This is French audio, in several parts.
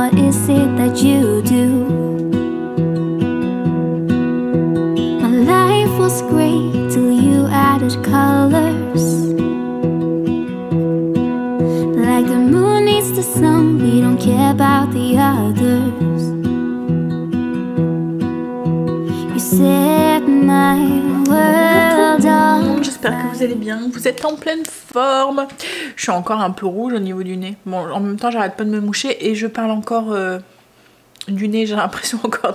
what is it that you do? My life was great till you added colors. Like the moon needs the sun, we don't care about the others. You set my world on. J'espère que vous allez bien, vous êtes en pleine forme. Je suis encore un peu rouge au niveau du nez. Bon, en même temps, j'arrête pas de me moucher et je parle encore du nez. J'ai l'impression encore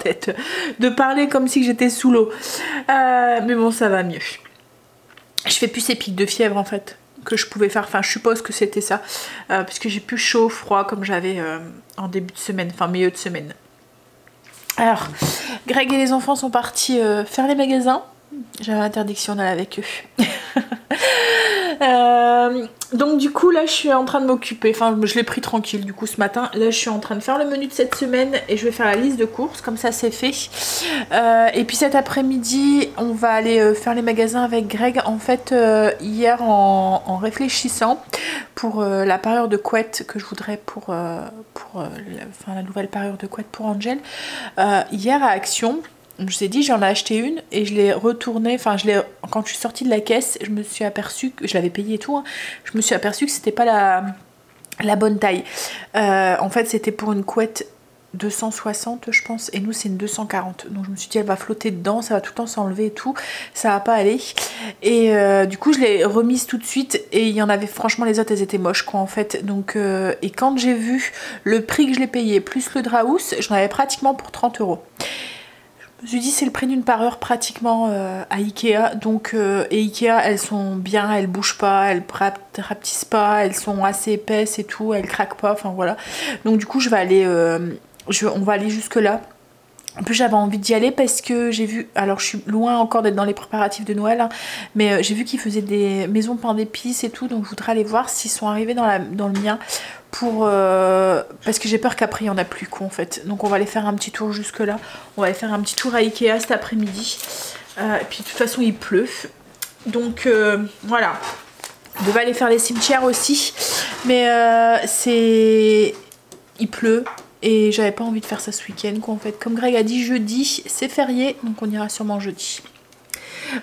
de parler comme si j'étais sous l'eau. Mais bon, ça va mieux. Je fais plus ces pics de fièvre en fait que je pouvais faire. Enfin, je suppose que c'était ça. Puisque j'ai plus chaud, froid comme j'avais en début de semaine, enfin milieu de semaine. Alors, Greg et les enfants sont partis faire les magasins. J'avais l'interdiction d'aller avec eux. Donc du coup là je suis en train de m'occuper, enfin je l'ai pris tranquille du coup ce matin. Là je suis en train de faire le menu de cette semaine et je vais faire la liste de courses, comme ça c'est fait. Et puis cet après-midi on va aller faire les magasins avec Greg. En fait hier en réfléchissant pour la parure de couette que je voudrais pour la nouvelle parure de couette pour Angel, hier à Action, je vous ai dit j'en ai acheté une et je l'ai retournée, enfin quand je suis sortie de la caisse je me suis aperçue que je l'avais payé et tout hein, je me suis aperçue que c'était pas la bonne taille. En fait c'était pour une couette 260 je pense et nous c'est une 240, donc je me suis dit elle va flotter dedans, ça va tout le temps s'enlever et tout, ça va pas aller. Et du coup je l'ai remise tout de suite et il y en avait, franchement les autres elles étaient moches quoi en fait. Donc et quand j'ai vu le prix que je l'ai payé plus le draus, j'en avais pratiquement pour 30 €. Je me suis dit c'est le prix d'une parure pratiquement à Ikea, donc et Ikea elles sont bien, elles bougent pas, elles rapetissent pas, elles sont assez épaisses et tout, elles craquent pas, enfin voilà. Donc du coup je vais aller, on va aller jusque là. En plus j'avais envie d'y aller parce que j'ai vu, alors je suis loin encore d'être dans les préparatifs de Noël hein, mais j'ai vu qu'ils faisaient des maisons pain d'épices et tout, donc je voudrais aller voir s'ils sont arrivés dans le mien. Parce que j'ai peur qu'après il n'y en a plus quoi en fait. Donc on va aller faire un petit tour jusque là. On va aller faire un petit tour à Ikea cet après-midi. Et puis de toute façon il pleut. Donc voilà. On devait aller faire les cimetières aussi. Mais il pleut. Et j'avais pas envie de faire ça ce week-end quoi en fait. Comme Greg a dit jeudi c'est férié. Donc on ira sûrement jeudi.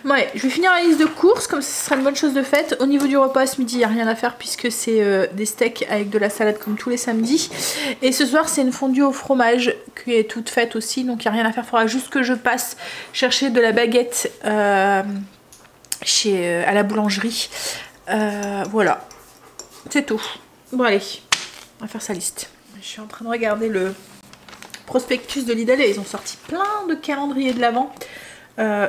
Ouais, je vais finir la liste de courses, comme ce sera une bonne chose de faite. Au niveau du repas ce midi, il n'y a rien à faire puisque c'est des steaks avec de la salade comme tous les samedis. Et ce soir, c'est une fondue au fromage qui est toute faite aussi, donc il n'y a rien à faire. Il faudra juste que je passe chercher de la baguette à la boulangerie. Voilà, c'est tout. Bon allez, on va faire sa liste. Je suis en train de regarder le prospectus de Lidl et ils ont sorti plein de calendriers de l'Avent.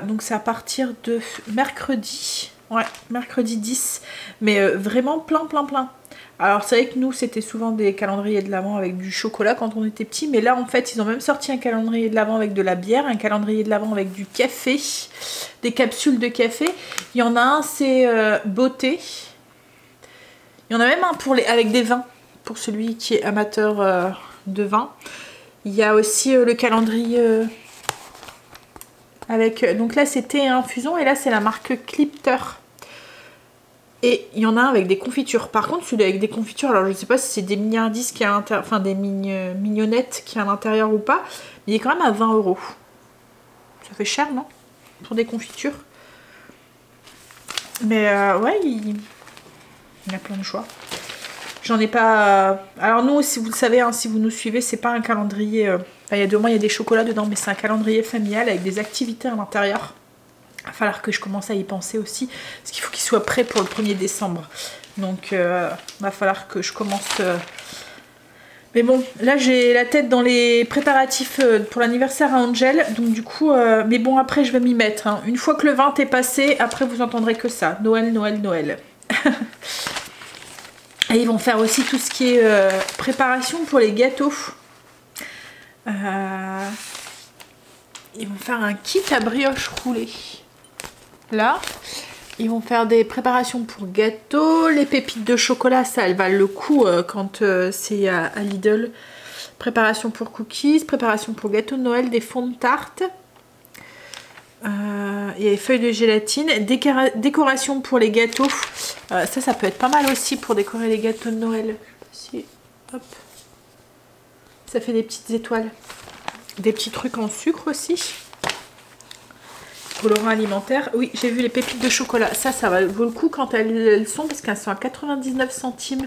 Donc c'est à partir de mercredi, ouais, mercredi 10, mais vraiment plein. Alors c'est vrai que nous c'était souvent des calendriers de l'Avent avec du chocolat quand on était petit, mais là en fait ils ont même sorti un calendrier de l'Avent avec de la bière, un calendrier de l'Avent avec du café, des capsules de café. Il y en a un c'est beauté, il y en a même un avec des vins, pour celui qui est amateur de vin. Il y a aussi le calendrier... donc là c'est thé et infusion et là c'est la marque Clipter. Et il y en a un avec des confitures. Par contre celui avec des confitures, alors je sais pas si c'est des mignardises qui a à l'intérieur, enfin des mignonnettes qui a à l'intérieur ou pas, mais il est quand même à 20 €. Ça fait cher non? Pour des confitures. Mais ouais, il y a plein de choix. J'en ai pas... Alors nous, si vous le savez, hein, si vous nous suivez, c'est pas un calendrier... Enfin, il y a 2 mois, il y a des chocolats dedans, mais c'est un calendrier familial avec des activités à l'intérieur. Il va falloir que je commence à y penser aussi, parce qu'il faut qu'il soit prêt pour le 1er décembre. Donc, il va falloir que je commence... Mais bon, là j'ai la tête dans les préparatifs pour l'anniversaire à Angel, donc du coup... Mais bon, après je vais m'y mettre. Hein. Une fois que le 20 est passé, après vous entendrez que ça. Noël, Noël, Noël. Et ils vont faire aussi tout ce qui est préparation pour les gâteaux. Ils vont faire un kit à brioche roulée. Là, ils vont faire des préparations pour gâteaux. Les pépites de chocolat, ça, elles valent le coup quand c'est à Lidl. Préparation pour cookies, préparation pour gâteau de Noël, des fonds de tarte. Il y a les feuilles de gélatine, décoration pour les gâteaux. Ça peut être pas mal aussi pour décorer les gâteaux de Noël. Si, hop. Ça fait des petites étoiles. Des petits trucs en sucre aussi. Colorant alimentaire. Oui, j'ai vu les pépites de chocolat. Ça vaut le coup quand elles sont, parce qu'elles sont à 99 centimes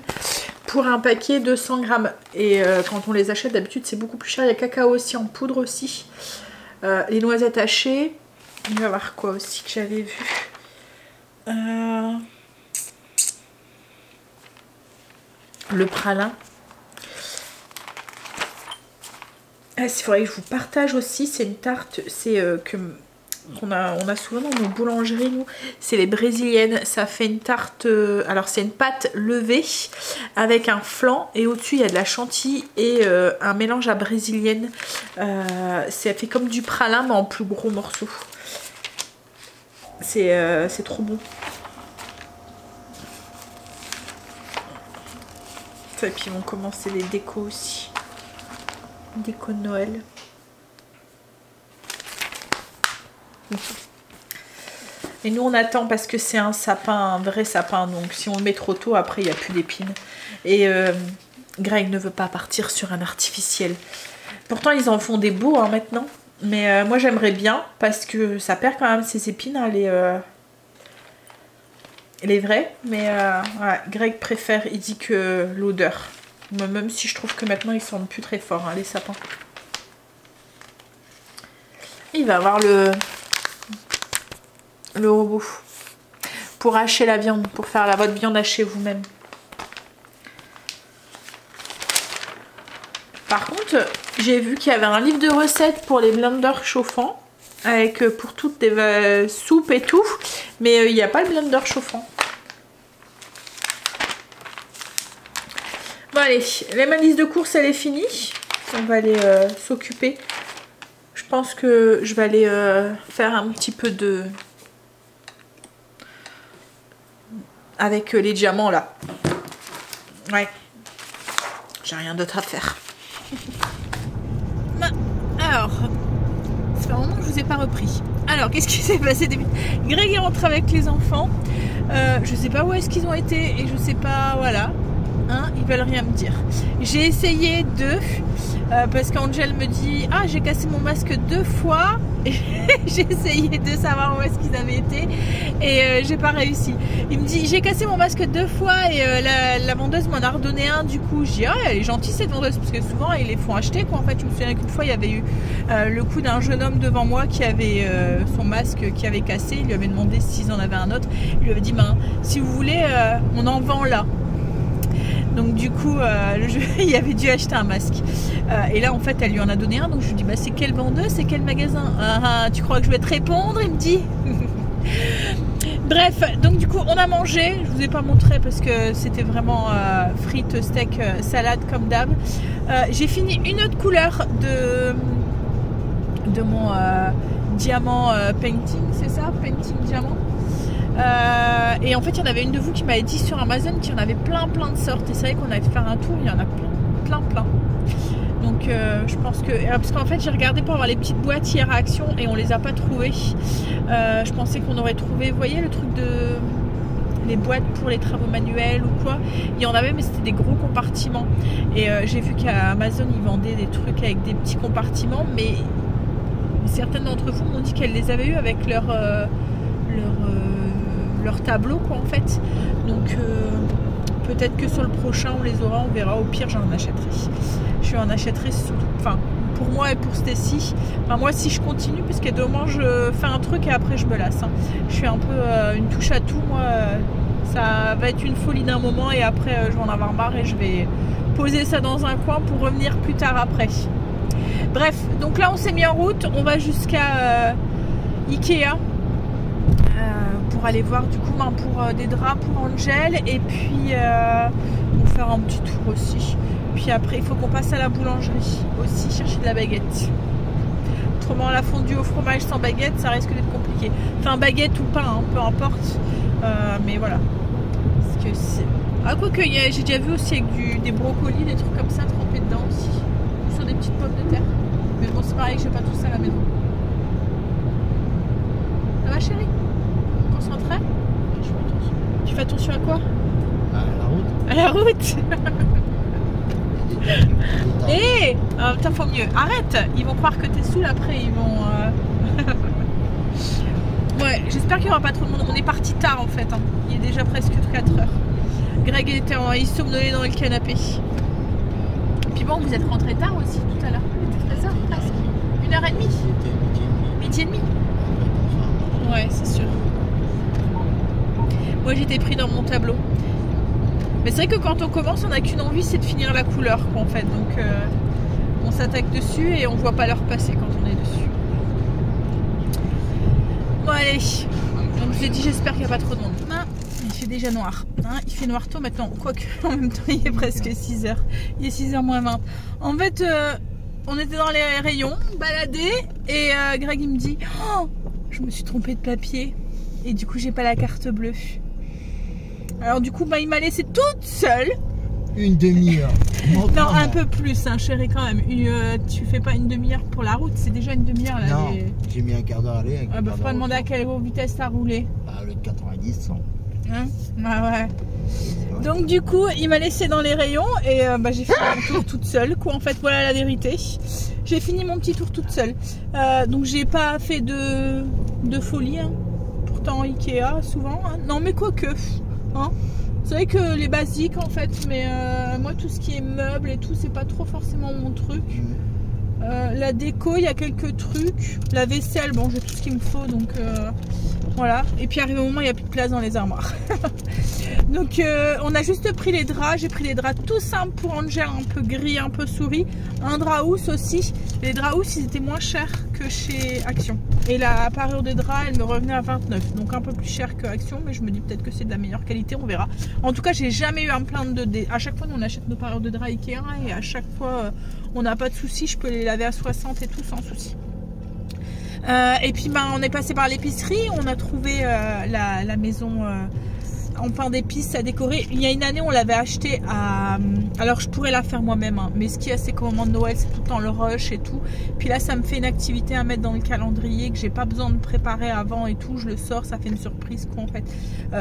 pour un paquet de 100 grammes. Et quand on les achète, d'habitude, c'est beaucoup plus cher. Il y a cacao aussi en poudre aussi. Les noisettes hachées. On va voir quoi aussi que j'avais vu. Le pralin. Il faudrait que je vous partage aussi. C'est une tarte. C'est on a souvent dans nos boulangeries, nous. C'est les brésiliennes. Ça fait une tarte. Alors, c'est une pâte levée avec un flan. Et au-dessus, il y a de la chantilly et un mélange à brésilienne. Ça fait comme du pralin, mais en plus gros morceaux. C'est trop bon. Et puis, ils vont commencer les décos aussi. Déco de Noël. Et nous on attend parce que c'est un sapin, un vrai sapin, donc si on le met trop tôt, après il n'y a plus d'épines. Et Greg ne veut pas partir sur un artificiel. Pourtant ils en font des beaux hein, maintenant, mais moi j'aimerais bien parce que ça perd quand même ses épines, hein, les vraies. Mais ouais, Greg préfère, il dit que l'odeur. Même si je trouve que maintenant ils sentent plus très fort hein, les sapins. Il va avoir le robot pour hacher la viande, pour faire votre viande hachée vous-même. Par contre, j'ai vu qu'il y avait un livre de recettes pour les blenders chauffants, avec pour toutes les soupes et tout, mais il n'y a pas le blender chauffant. Bon allez, la liste de courses elle est finie. On va aller s'occuper. Je pense que je vais aller faire un petit peu de... avec les diamants là. Ouais. J'ai rien d'autre à faire. Alors, ça fait un moment que je vous ai pas repris. Alors, qu'est-ce qui s'est passé début? Greg est rentré avec les enfants. Je sais pas où est-ce qu'ils ont été et je sais pas, voilà. Hein, ils veulent rien me dire. J'ai essayé parce qu'Angel me dit ah j'ai cassé mon masque 2 fois. J'ai essayé de savoir où est-ce qu'ils avaient été et j'ai pas réussi. Il me dit j'ai cassé mon masque 2 fois et la vendeuse m'en a redonné un. Du coup je dis ah elle est gentille cette vendeuse, parce que souvent ils les font acheter quoi. En fait je me souviens qu'une fois il y avait eu le coup d'un jeune homme devant moi qui avait son masque qui avait cassé. Il lui avait demandé s'ils en avaient un autre. Il lui avait dit ben si vous voulez on en vend là. Donc du coup, il avait dû acheter un masque. Et là, en fait, elle lui en a donné un. Donc je lui dis, bah, c'est quelle vendeuse, c'est quel magasin? Tu crois que je vais te répondre? Il me dit. Bref, donc du coup, on a mangé. Je vous ai pas montré parce que c'était vraiment frites, steak, salade comme d'hab. J'ai fini une autre couleur de mon diamant painting, c'est ça? Painting diamant. Et en fait il y en avait une de vous qui m'avait dit sur Amazon qu'il y en avait plein de sortes, et c'est vrai qu'on allait faire un tour, il y en a plein. Donc je pense que parce qu'en fait j'ai regardé pour avoir les petites boîtes hier à Action et on les a pas trouvées. Je pensais qu'on aurait trouvé, vous voyez le truc de les boîtes pour les travaux manuels ou quoi, il y en avait mais c'était des gros compartiments. Et j'ai vu qu'à Amazon ils vendaient des trucs avec des petits compartiments, mais certaines d'entre vous m'ont dit qu'elles les avaient eu avec leur tableau quoi en fait. Donc peut-être que sur le prochain on les aura, on verra. Au pire j'en achèterai. Je en achèterai enfin pour moi et pour Stacy. Enfin moi si je continue, parce que demain je fais un truc et après je me lasse. Hein. Je suis un peu une touche à tout moi. Ça va être une folie d'un moment et après je vais en avoir marre et je vais poser ça dans un coin pour revenir plus tard après. Bref, donc là on s'est mis en route, on va jusqu'à Ikea. Pour aller voir du coup pour des draps pour Angel, et puis on va faire un petit tour aussi. Puis après il faut qu'on passe à la boulangerie aussi chercher de la baguette. Autrement la fondue au fromage sans baguette ça risque d'être compliqué. Enfin baguette ou pain hein, peu importe. Mais voilà. Parce que c'est... Ah quoique j'ai déjà vu aussi avec des brocolis, des trucs comme ça trempés dedans aussi. Ou sur des petites pommes de terre. Mais bon c'est pareil, j'ai pas tout ça à la maison. Ça va chérie? Concentré? Tu fais attention à quoi? À la route. À la route. Eh, putain, faut mieux. Arrête, ils vont croire que t'es saoul après, ils vont... Ouais, j'espère qu'il n'y aura pas trop de monde. On est parti tard en fait, hein. Il est déjà presque 4 heures. Greg était il somnolait dans le canapé. Puis bon, vous êtes rentré tard aussi tout à l'heure. Il était 13h presque. 1h30. Midi et demi. Ouais, c'est sûr. Moi j'étais pris dans mon tableau. Mais c'est vrai que quand on commence, on n'a qu'une envie, c'est de finir la couleur quoi, en fait. Donc on s'attaque dessus et on voit pas l'heure passer quand on est dessus. Bon allez, donc je vous ai dit, j'espère qu'il n'y a pas trop de monde. Ah, il fait déjà noir, hein, il fait noir tôt maintenant, quoique en même temps il est presque 6h, il est 6h moins 20. En fait, on était dans les rayons, baladés, et Greg il me dit oh, je me suis trompée de papier, et du coup j'ai pas la carte bleue. Alors du coup bah, il m'a laissé toute seule. Une demi-heure. Non, un peu plus, hein, chérie, quand même. Tu fais pas une demi-heure pour la route, c'est déjà une demi-heure là. Non, j'ai mis un quart d'heure à aller. Ah, bah, faut pas demander à quelle vitesse t'as roulé. Bah, le 90, 100. Hein? Ah ouais. Donc, du coup, il m'a laissé dans les rayons et bah, j'ai fait mon tour toute seule, quoi. En fait, voilà la vérité. J'ai fini mon petit tour toute seule. Donc, j'ai pas fait de folie, hein. Pourtant, Ikea, souvent. Hein. Non, mais quoique. Hein. C'est vrai que les basiques en fait, mais moi tout ce qui est meubles et tout, c'est pas trop forcément mon truc. La déco, il y a quelques trucs. La vaisselle, bon, j'ai tout ce qu'il me faut, donc voilà. Et puis arrive au moment, il n'y a plus de place dans les armoires. Donc on a juste pris les draps. J'ai pris les draps tout simples pour Angel, un peu gris, un peu souris. Un drap housse aussi. Les draps housse, ils étaient moins chers que chez Action. Et la parure de drap, elle me revenait à 29. Donc un peu plus cher que Action, mais je me dis peut-être que c'est de la meilleure qualité, on verra. En tout cas, j'ai jamais eu à me plaindre de... À chaque fois, nous, on achète nos parures de drap Ikea et à chaque fois, on n'a pas de soucis. Je peux les laver à 60 et tout sans souci. Et puis, ben, on est passé par l'épicerie. On a trouvé la maison... en pain d'épices à décorer. Il y a une année on l'avait acheté à... Alors je pourrais la faire moi-même, hein, mais ce qu'il y a c'est qu'au moment de Noël c'est tout le temps le rush et tout. Puis là ça me fait une activité à mettre dans le calendrier que j'ai pas besoin de préparer avant et tout. Je le sors, ça fait une surprise quoi en fait.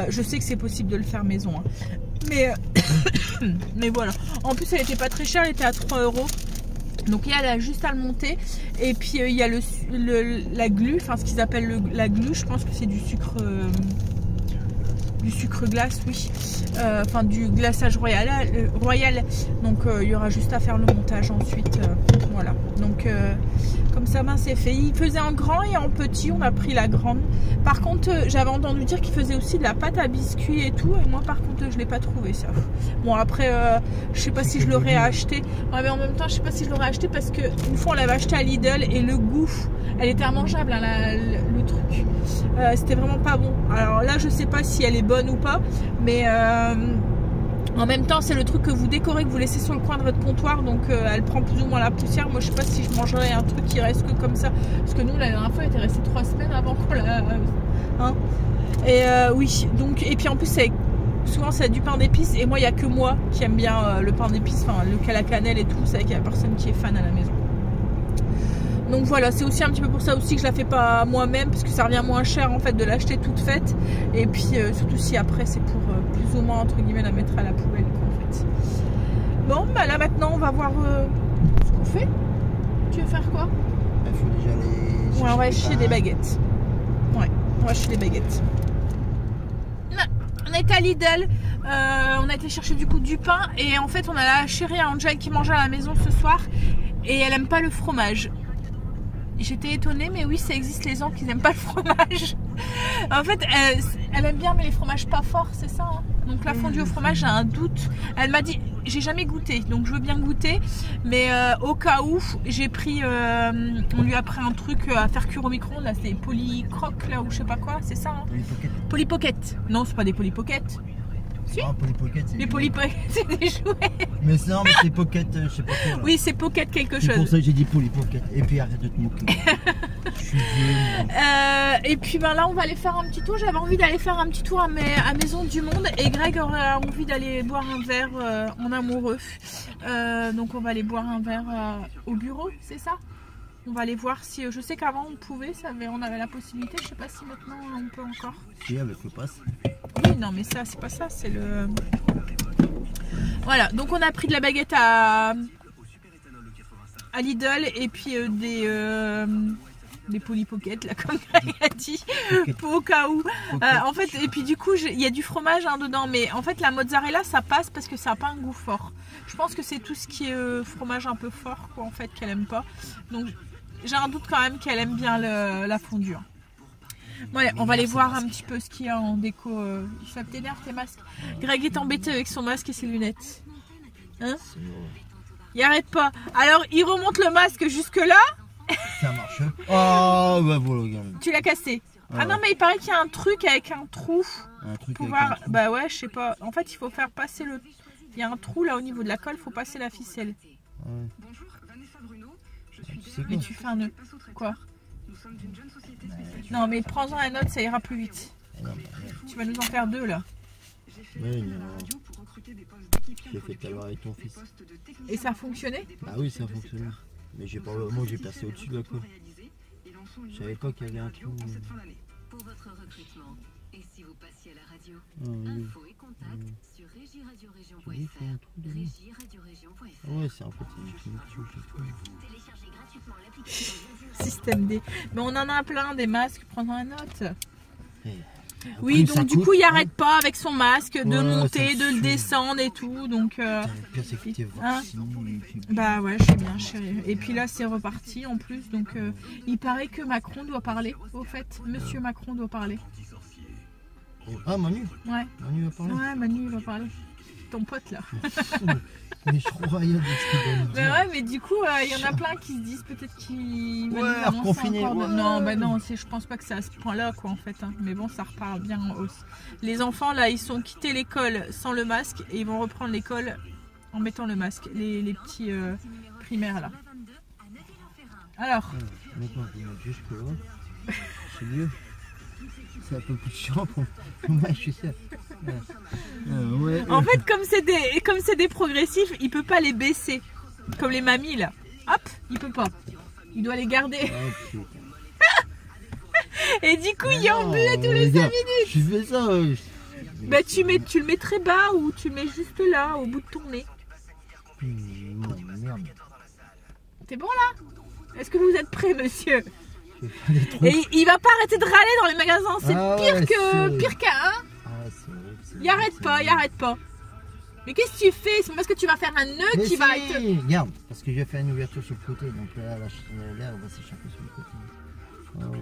Je sais que c'est possible de le faire maison. Hein. Mais voilà. En plus elle était pas très chère, elle était à 3 €. Donc il y a juste à le monter. Et puis il y a la glu, enfin ce qu'ils appellent la glu, je pense que c'est du sucre glace, oui, enfin du glaçage royal. Donc il y aura juste à faire le montage ensuite, voilà. Donc comme ça ben, c'est fait. Il faisait en grand et en petit, on a pris la grande. Par contre j'avais entendu dire qu'il faisait aussi de la pâte à biscuits et tout, et moi par contre je l'ai pas trouvé ça. Bon après je sais pas si je l'aurais acheté, ouais, mais en même temps je sais pas si je l'aurais acheté parce que une fois on l'avait acheté à Lidl et le goût, elle était immangeable, hein, le truc, c'était vraiment pas bon. Alors là je sais pas si elle est bonne ou pas, mais en même temps c'est le truc que vous décorez, que vous laissez sur le coin de votre comptoir, donc elle prend plus ou moins la poussière. Moi je sais pas si je mangerais un truc qui reste que comme ça, parce que nous la dernière fois elle était restée 3 semaines avant qu'on la... hein. Et oui, donc, et puis en plus souvent c'est du pain d'épices, et moi il n'y a que moi qui aime bien le pain d'épices, enfin le la cannelle et tout, c'est vrai qu'il y a personne qui est fan à la maison. Donc voilà, c'est aussi un petit peu pour ça aussi que je la fais pas moi-même, parce que ça revient moins cher en fait de l'acheter toute faite. Et puis surtout si après c'est pour plus ou moins entre guillemets la mettre à la poubelle quoi, en fait. Bon bah là maintenant on va voir ce qu'on fait. Tu veux faire quoi? Il faut déjà aller... Ouais, on va acheter des baguettes. Ouais, on va acheter des baguettes. Là, on est à Lidl, on a été chercher du coup du pain, et en fait on a la chérie à Angel qui mange à la maison ce soir, et elle aime pas le fromage. J'étais étonnée, mais oui, ça existe les gens qui n'aiment pas le fromage. En fait, elle aime bien, mais les fromages pas forts, c'est ça. Hein. Donc la fondue au fromage, j'ai un doute. Elle m'a dit, j'ai jamais goûté, donc je veux bien goûter. Mais au cas où, j'ai pris, on lui a pris un truc à faire cuire au micro-ondes. Là, c'est des polycrocs, là, ou je sais pas quoi, c'est ça. Hein. Polypocket. Non, c'est pas des polypocket. Si. Ah, Polypocket, c'est... Les Polypocket, c'est des jouets. Mais non, mais c'est Pocket, je sais pas quoi. Là. Oui, c'est Pocket quelque chose. C'est pour ça que j'ai dit Polypocket. Et puis arrête de te moquer. Je suis vieux. Et puis ben là, on va aller faire un petit tour. J'avais envie d'aller faire un petit tour à Maison du Monde. Et Greg aurait envie d'aller boire un verre en amoureux. Donc on va aller boire un verre au bureau, c'est ça? On va aller voir si... Je sais qu'avant on pouvait, on avait la possibilité. Je sais pas si maintenant on peut encore. Si, avec le pass. Oui, non, mais ça, c'est pas ça, c'est le... Voilà, donc on a pris de la baguette à à Lidl et puis des Polly Pocket, là, comme Greg a dit, au cas où. En fait, et puis du coup, il y a du fromage dedans, mais en fait, la mozzarella, ça passe parce que ça n'a pas un goût fort. Je pense que c'est tout ce qui est fromage un peu fort, quoi, en fait, qu'elle aime pas. Donc, j'ai un doute quand même qu'elle aime bien la fondue. Ouais, on va aller voir un petit peu ce qu'il y a en déco. Ça t'énerve tes masques. Greg est embêté avec son masque et ses lunettes. Hein? Il arrête pas. Alors, il remonte le masque jusque là. Ça marche. Oh, bah voilà, regarde. Tu l'as cassé. Ah non, mais il paraît qu'il y a un truc avec un trou. Un truc Pour avec voir... un trou. Bah ouais, je sais pas. En fait, il faut faire passer le... Il y a un trou là au niveau de la colle, il faut passer la ficelle. Ouais. Tu sais Mais quoi? tu fais un nœud. Quoi? Non, mais prends-en un autre, ça ira plus vite. Ah non, Tu vas nous en faire deux là. ouais, non. J'ai fait tout à l'heure avec ton fils. Et ça a fonctionné? Ah oui, ça fonctionne. Mais j'ai pas... moi j'ai passé au-dessus de la colle. Je savais pas qu'il y avait un trou. Pour votre recrutement, et si vous passiez à la radio, Ah, oui. info et contact sur Oui, il régiradio-région.fr. faut un trou dedans. Régiradio-région.fr. Ah ouais, c'est en fait une connexion. Téléchargez gratuitement l'application. Système D. Mais on en a plein des masques, prends-en un autre. Eh, Oui, après, ça donc du coûte, coup, il hein. arrête pas avec son masque de Ouais, monter, ça de le saoule. descendre et tout. Donc, Putain, le pire, c'est que t'es Hein? vacciné. Et puis... bah ouais, je sais bien, chérie. Et puis là, c'est reparti en plus. Donc, il paraît que Macron doit parler. Au fait, Monsieur Macron doit parler. Ah, Manu. Ouais, Manu va parler. ouais, Manu, il va parler. Ton pote là. Mais je crois rien de ce qu'il va nous Mais dire. ouais, mais du coup, il y en a plein qui se disent peut-être qu'ils vont Ouais, nous annoncer reconfiner, encore de- ouais. Non, bah non, je pense pas que c'est à ce point-là, quoi, en fait. Hein. Mais bon, ça repart bien en hausse. Les enfants, là, ils sont quittés l'école sans le masque et ils vont reprendre l'école en mettant le masque. Les petits primaires, là. Alors, Maintenant, on va jusque là. C'est mieux. C'est un peu plus chiant pour moi, je suis sûr. Ouais. en fait, comme c'est des progressifs, il peut pas les baisser. Comme les mamies, là. Hop, il peut pas. Il doit les garder. Oh, putain. Et du coup, il Non, emblait tous les 5 regarde, minutes. Je fais ça. Bah, tu le mets très bas ou tu le mets juste là, au bout de ton nez. Merde. C'est bon là? Est-ce que vous êtes prêts, monsieur? Je vais faire des trucs. Et il va pas arrêter de râler dans les magasins, c'est Ah pire ouais, c'est- pire qu'un. Hein, Ah, c'est horrible, c'est il arrête horrible, pas, c'est il arrête pas. Mais qu'est-ce que tu fais? C'est parce que tu vas faire un nœud Mais qui va être. si, regarde, parce que je vais faire une ouverture sur le côté, donc là, on va s'échapper sur le côté. Oh,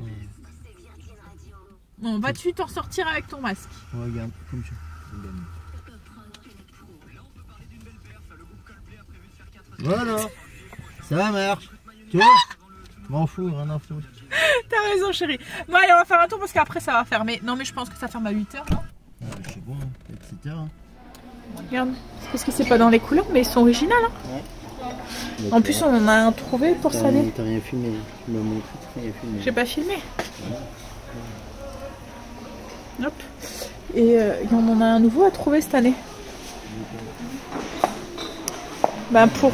Bon, vas-tu t'en sortir avec ton masque? regarde, comme ça. Voilà, ça marche. Tu vois? M'en fous, rien à foutre. T'as raison, chérie. Bon, allez, on va faire un tour parce qu'après ça va fermer. Non, mais je pense que ça ferme à 8h, non? Je sais pas, etc. Regarde, c'est parce que c'est pas dans les couleurs, mais ils sont originales. Hein. En plus, on en a un trouvé pour saler. T'as rien filmé, tu m'as montré, t'as rien filmé. J'ai pas filmé. Hop. Et on en a un nouveau à trouver cette année. Ben pour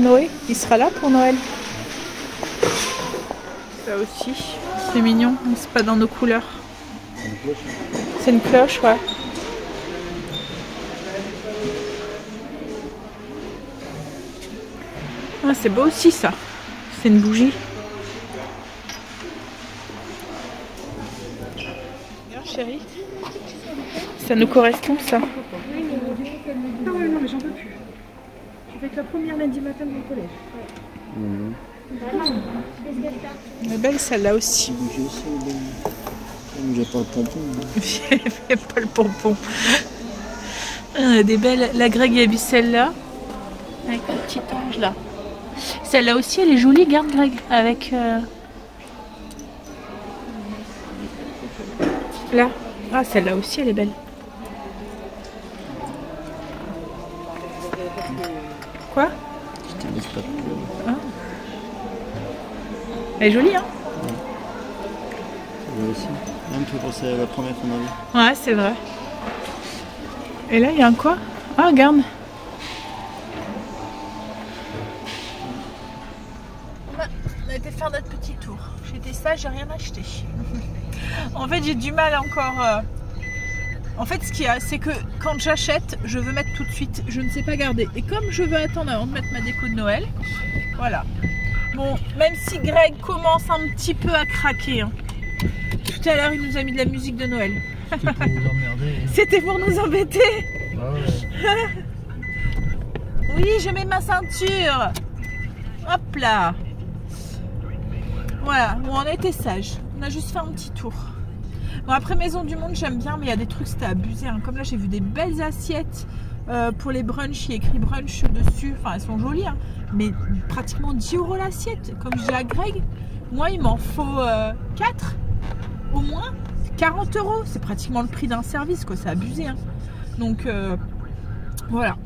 Noé, il sera là pour Noël. Ça aussi, c'est mignon, mais c'est pas dans nos couleurs. C'est une cloche, ouais. Ah, c'est beau aussi ça. C'est une bougie. Regarde chérie. Ça nous correspond ça. Ah ouais, non, mais j'en peux plus. Je vais être la première lundi matin de mon collège. Elle est belle celle-là aussi. J'ai pas le pompon. J'ai pas le pompon. Ah, des belles. La Greg a vu celle-là. Avec le petit ange là. Celle-là aussi elle est jolie, garde Greg. Avec. Là. Ah, celle-là aussi elle est belle. Quoi? Je te laisse pas de Ah. Elle est jolie, hein? Moi aussi. Même toi, c'est la première qu'on a vue. Ouais, c'est vrai. Et là, il y a un quoi? Ah, regarde. On a été faire notre petit tour. J'étais sage, j'ai rien acheté. En fait, j'ai du mal encore. En fait, ce qu'il y a, c'est que quand j'achète, je veux mettre tout de suite, je ne sais pas garder. Et comme je veux attendre avant de mettre ma déco de Noël, voilà. Bon, même si Greg commence un petit peu à craquer. Hein. Tout à l'heure, il nous a mis de la musique de Noël. C'était pour vous emmerder. C'était pour nous embêter. Ah ouais. Oui, je mets ma ceinture. Hop là. Voilà, bon, on a été sages. On a juste fait un petit tour. Bon, après Maison du Monde, j'aime bien, mais il y a des trucs, c'était abusé. Hein. Comme là, j'ai vu des belles assiettes pour les brunchs. Il y a écrit brunch dessus. Enfin, elles sont jolies, hein. Mais pratiquement 10 € l'assiette. Comme je dis à Greg, moi, il m'en faut 4 au moins. 40 €. C'est pratiquement le prix d'un service, quoi. C'est abusé. Hein. Donc, voilà.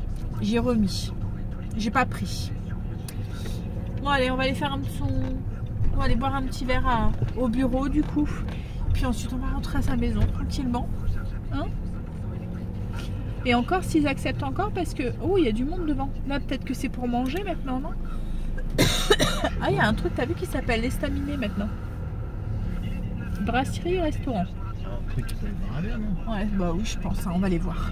J'ai remis. J'ai pas pris. Bon, allez, on va aller faire un petit... On va aller boire un petit verre au bureau, du coup. Puis ensuite, on va rentrer à sa maison, tranquillement. Hein? Et encore, s'ils acceptent encore, parce que... Oh, il y a du monde devant. Là, peut-être que c'est pour manger, maintenant, non? Ah, il y a un truc, t'as vu, qui s'appelle l'Estaminet, maintenant. Brasserie, restaurant. Un truc qui peut bien, non? Ouais, bah oui, je pense. Hein, on va les voir.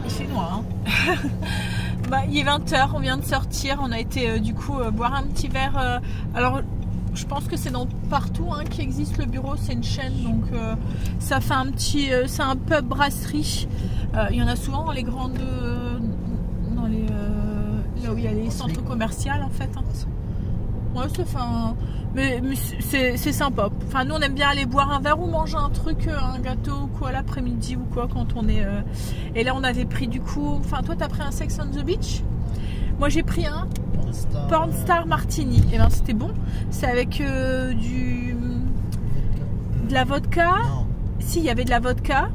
Il fait noir, hein. Bah, il est 20 h, on vient de sortir. On a été du coup boire un petit verre. Alors, je pense que c'est dans partout hein, qui existe le bureau. C'est une chaîne, donc ça fait un petit. C'est un pub brasserie. Il y en a souvent dans les grandes. Dans les. Là où il y a les centres commerciaux en fait. Hein. Ouais, ça fait un... Mais c'est sympa. Enfin, nous on aime bien aller boire un verre ou manger un truc, un gâteau ou quoi l'après-midi ou quoi quand on est. Et là on avait pris du coup. Enfin, toi t'as pris un Sex on the Beach. Moi j'ai pris un Pornstar Martini. Et ben c'était bon. C'est avec de la vodka. Non. Si, il y avait de la vodka.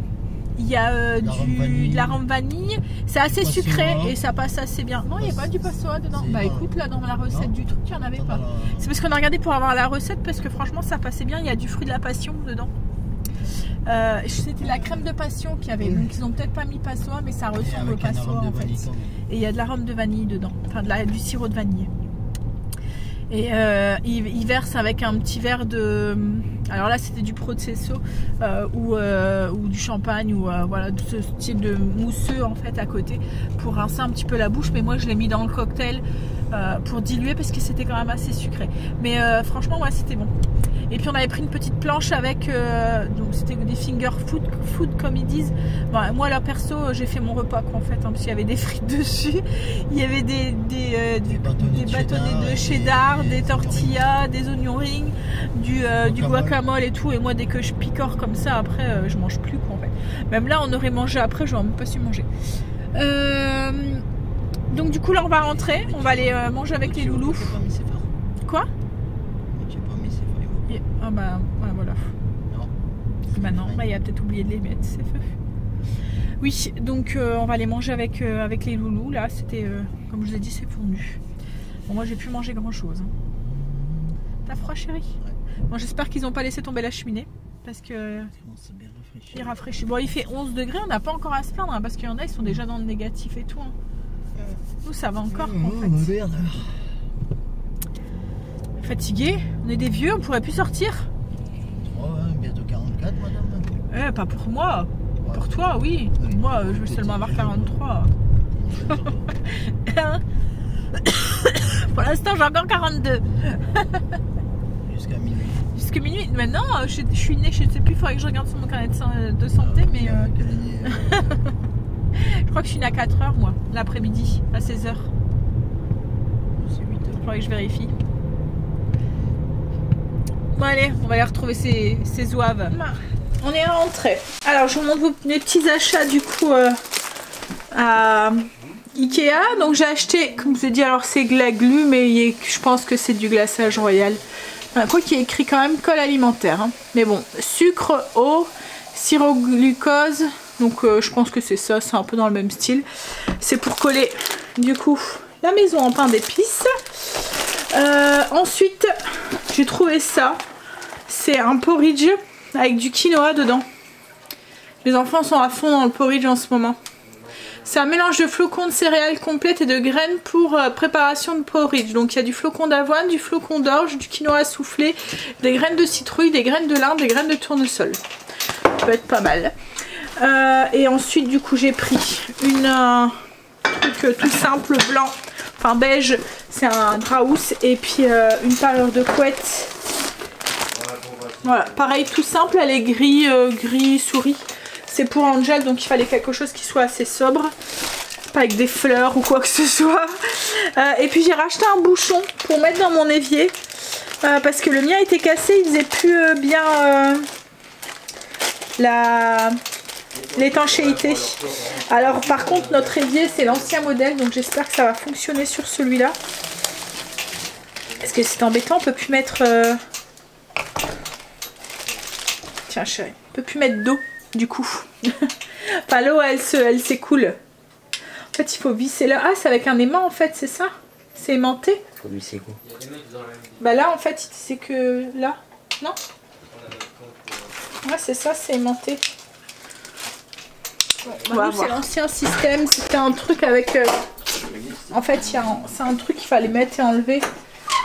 Il y a de la rhum vanille. C'est assez sucré et ça passe assez bien. Non, il n'y a pas du passoa dedans. Bah écoute, là dans la recette du truc, il n'y en avait pas. C'est parce qu'on a regardé pour avoir la recette parce que franchement ça passait bien. Il y a du fruit de la passion dedans. C'était la crème de passion qu'il y avait. Donc ils n'ont peut-être pas mis passoa, mais ça ressemble au passoa en fait. Et il y a de la rhum de vanille dedans. Enfin du sirop de vanille. Et il verse avec un petit verre de... Alors là c'était du Processo ou du champagne ou voilà ce type de mousseux en fait à côté pour rincer un petit peu la bouche. Mais moi je l'ai mis dans le cocktail pour diluer parce que c'était quand même assez sucré. Mais franchement ouais c'était bon. Et puis on avait pris une petite planche avec donc c'était des finger food comme ils disent. Bon, moi là perso j'ai fait mon repas quoi en fait hein, parce qu'il y avait des frites dessus, il y avait des bâtonnets de cheddar, des tortillas, des oignons rings, du guacamole et tout. Et moi dès que je picore comme ça après je mange plus quoi en fait. Même là on aurait mangé après, j'aurais même pas su manger. Donc du coup là on va rentrer, on va aller manger avec les loulous. Quoi? Ah bah ouais, voilà. Non. Bah non, bah il a peut-être oublié de les mettre, c'est feu. Oui, donc on va aller manger avec les loulous. Là, c'était, comme je vous ai dit, c'est fondu. Bon, moi j'ai pu manger grand chose. Hein. T'as froid, chérie? Ouais. Bon, j'espère qu'ils n'ont pas laissé tomber la cheminée. Parce que. Il rafraîchit. Bon, il fait 11 degrés, on n'a pas encore à se plaindre. Hein, parce qu'il y en a, ils sont déjà dans le négatif et tout. Hein. Nous, ça va encore. En fait. Merde. Fatigué, on est des vieux, on pourrait plus sortir. Oh, ouais, bientôt 44 madame. Pas pour moi, pour toi oui. Moi je veux seulement avoir 43. Pour l'instant j'ai encore 42. Jusqu'à minuit. Jusqu'à minuit. Maintenant je suis née, je sais plus, il faudrait que je regarde sur mon carnet de santé, mais je crois que je suis née à 4h moi, l'après-midi, à 16h. C'est 8h. Il faudrait que je vérifie. Bon allez, on va aller retrouver ces zouaves. On est rentré. Alors je vous montre mes petits achats du coup à Ikea. Donc j'ai acheté, comme je vous ai dit, alors c'est Glaglu, mais je pense que c'est du glaçage royal. Quoi qu'il y ait écrit quand même colle alimentaire. Hein. Mais bon, sucre, eau, sirop glucose. Donc je pense que c'est ça, c'est un peu dans le même style. C'est pour coller du coup la maison en pain d'épices. Ensuite j'ai trouvé ça. C'est un porridge avec du quinoa dedans. Les enfants sont à fond dans le porridge en ce moment. C'est un mélange de flocons de céréales complètes et de graines pour préparation de porridge. Donc il y a du flocon d'avoine, du flocon d'orge, du quinoa soufflé, des graines de citrouille, des graines de lin, des graines de tournesol. Ça peut être pas mal. Et ensuite du coup j'ai pris un truc tout simple blanc, enfin beige, c'est un draus, et puis une parure de couette. Voilà, pareil tout simple, elle est gris souris. C'est pour Angel, donc il fallait quelque chose qui soit assez sobre, pas avec des fleurs ou quoi que ce soit. Et puis j'ai racheté un bouchon pour mettre dans mon évier, parce que le mien était cassé, il faisait plus bien l'étanchéité. Alors par contre notre évier c'est l'ancien modèle, donc j'espère que ça va fonctionner sur celui-là. Parce que c'est embêtant, on peut plus mettre... Tiens chérie, on peut plus mettre d'eau du coup. Enfin l'eau elle s'écoule. En fait il faut visser là. Ah c'est avec un aimant en fait, c'est ça? C'est aimanté? Faut visser quoi? Bah là en fait c'est que là. Non? Ouais c'est ça, c'est aimanté. Bon, c'est l'ancien système, c'était un truc avec... En fait c'est un truc qu'il fallait mettre et enlever.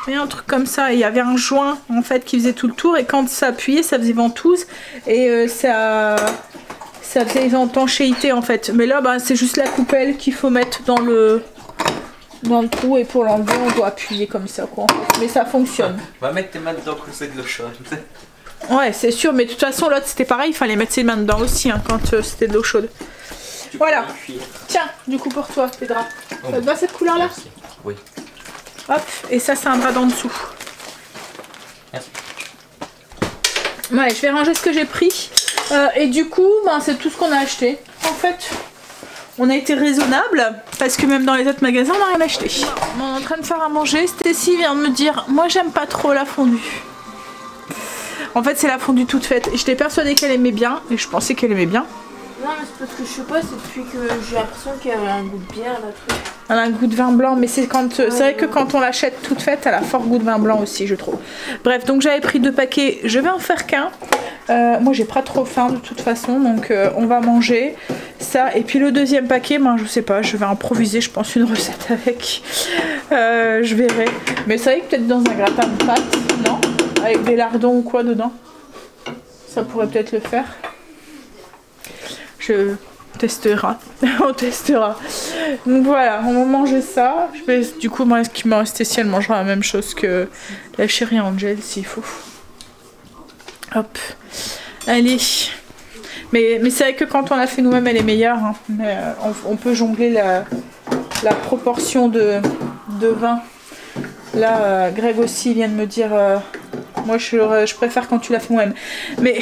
Mais un truc comme ça, il y avait un joint en fait qui faisait tout le tour et quand ça appuyait ça faisait ventouse et ça faisait une étanchéité en fait. Mais là bah, c'est juste la coupelle qu'il faut mettre dans le trou et pour l'enlever on doit appuyer comme ça quoi en fait. Mais ça fonctionne. Va mettre tes mains dedans quand c'est de l'eau chaude. Ouais c'est sûr, mais de toute façon l'autre c'était pareil, il fallait mettre ses mains dedans aussi hein, quand c'était de l'eau chaude. Voilà. Tiens, du coup pour toi tes draps. Ça te va cette couleur là? Oui. Hop, et ça c'est un drap d'en dessous. Merci. Ouais, je vais ranger ce que j'ai pris. Et du coup, ben, c'est tout ce qu'on a acheté. En fait, on a été raisonnable parce que même dans les autres magasins, on n'a rien acheté. On est en train de faire à manger. Stacy vient de me dire, moi j'aime pas trop la fondue. En fait, c'est la fondue toute faite. J'étais persuadée qu'elle aimait bien et je pensais qu'elle aimait bien. Non mais c'est parce que je sais pas, c'est depuis que j'ai l'impression qu'il y avait un goût de bière la truc. Elle a un goût de vin blanc, mais c'est quand c'est vrai que quand on l'achète toute faite, elle a fort goût de vin blanc aussi, je trouve. Bref, donc j'avais pris 2 paquets, je vais en faire qu'un. Moi j'ai pas trop faim de toute façon, donc on va manger ça. Et puis le deuxième paquet, ben, je sais pas, je vais improviser, je pense, une recette avec. Je verrai. Mais c'est vrai que peut-être dans un gratin de pâtes, non? Avec des lardons ou quoi dedans. Ça pourrait peut-être le faire. Je testera, on testera. Donc voilà, on va manger ça. Je vais, du coup, moi, ce qui m'a resté, si elle mangera la même chose que la chérie Angel, s'il faut. Hop, allez. Mais c'est vrai que quand on l'a fait nous-mêmes, elle est meilleure. Hein. Mais, on peut jongler la proportion de vin. Là, Greg aussi vient de me dire, moi je préfère quand tu la fais moi-même. Mais...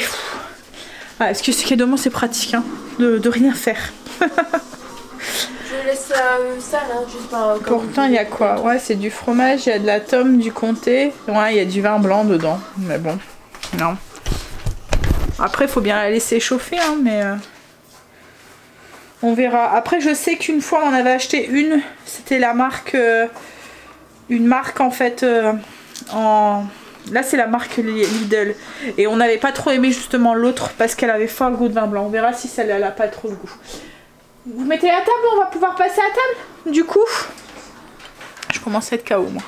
Ah, est-ce que ce qui est dommage c'est pratique hein, de rien faire. Je laisse ça là, juste par... Pourtant il y a quoi? Ouais c'est du fromage, il y a de la tome, du comté. Ouais il y a du vin blanc dedans. Mais bon, non. Après il faut bien la laisser chauffer hein, mais... On verra. Après je sais qu'une fois on en avait acheté une. C'était la marque... une marque en fait en... Là c'est la marque Lidl et on n'avait pas trop aimé justement l'autre parce qu'elle avait fort le goût de vin blanc. On verra si celle-là n'a pas trop le goût. Vous mettez la table, on va pouvoir passer à table du coup. Je commence à être KO moi.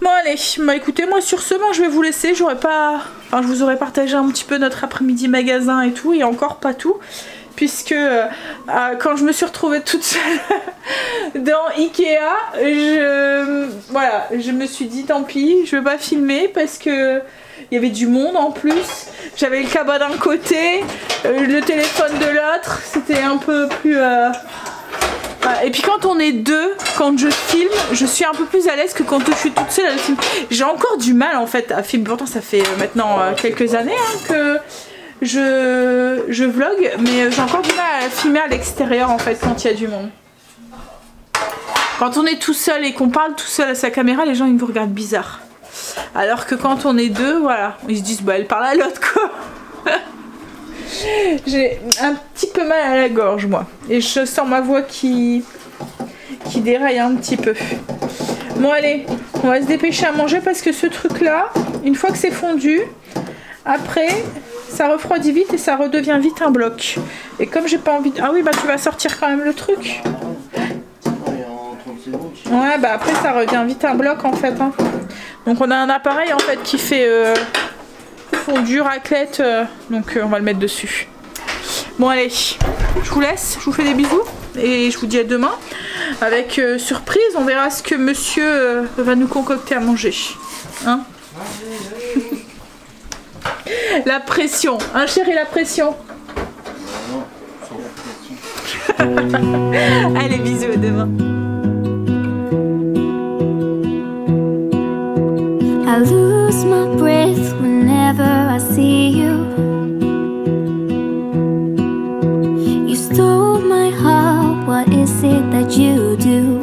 Bon allez, bah écoutez moi sur ce, je vais vous laisser. J'aurais pas... Enfin je vous aurais partagé un petit peu notre après-midi magasin et tout et encore pas tout. Puisque quand je me suis retrouvée toute seule dans Ikea, je me suis dit tant pis, je vais pas filmer parce que il y avait du monde en plus. J'avais le cabas d'un côté, le téléphone de l'autre, c'était un peu plus... Et puis quand on est deux, quand je filme, je suis un peu plus à l'aise que quand je suis toute seule à le filmer. J'ai encore du mal en fait à filmer, pourtant ça fait maintenant quelques années hein, que... Je vlog, mais j'ai encore du mal à filmer à l'extérieur en fait quand il y a du monde. Quand on est tout seul et qu'on parle tout seul à sa caméra, les gens ils vous regardent bizarre. Alors que quand on est deux, voilà, ils se disent bah elle parle à l'autre quoi. J'ai un petit peu mal à la gorge moi. Et je sens ma voix qui déraille un petit peu. Bon allez, on va se dépêcher à manger parce que ce truc là, une fois que c'est fondu, après... ça refroidit vite et ça redevient vite un bloc. Et comme j'ai pas envie de... Ah oui, bah tu vas sortir quand même le truc. Ouais, bah après ça revient vite un bloc en fait. Hein. Donc on a un appareil en fait qui fait fondu, raclette. Donc on va le mettre dessus. Bon allez, je vous laisse, je vous fais des bisous. Et je vous dis à demain. Avec surprise, on verra ce que monsieur va nous concocter à manger. Hein? La pression. Hein chérie, la pression. Allez, bisous, à demain. I lose my breath whenever I see you. You stole my heart, what is it that you do?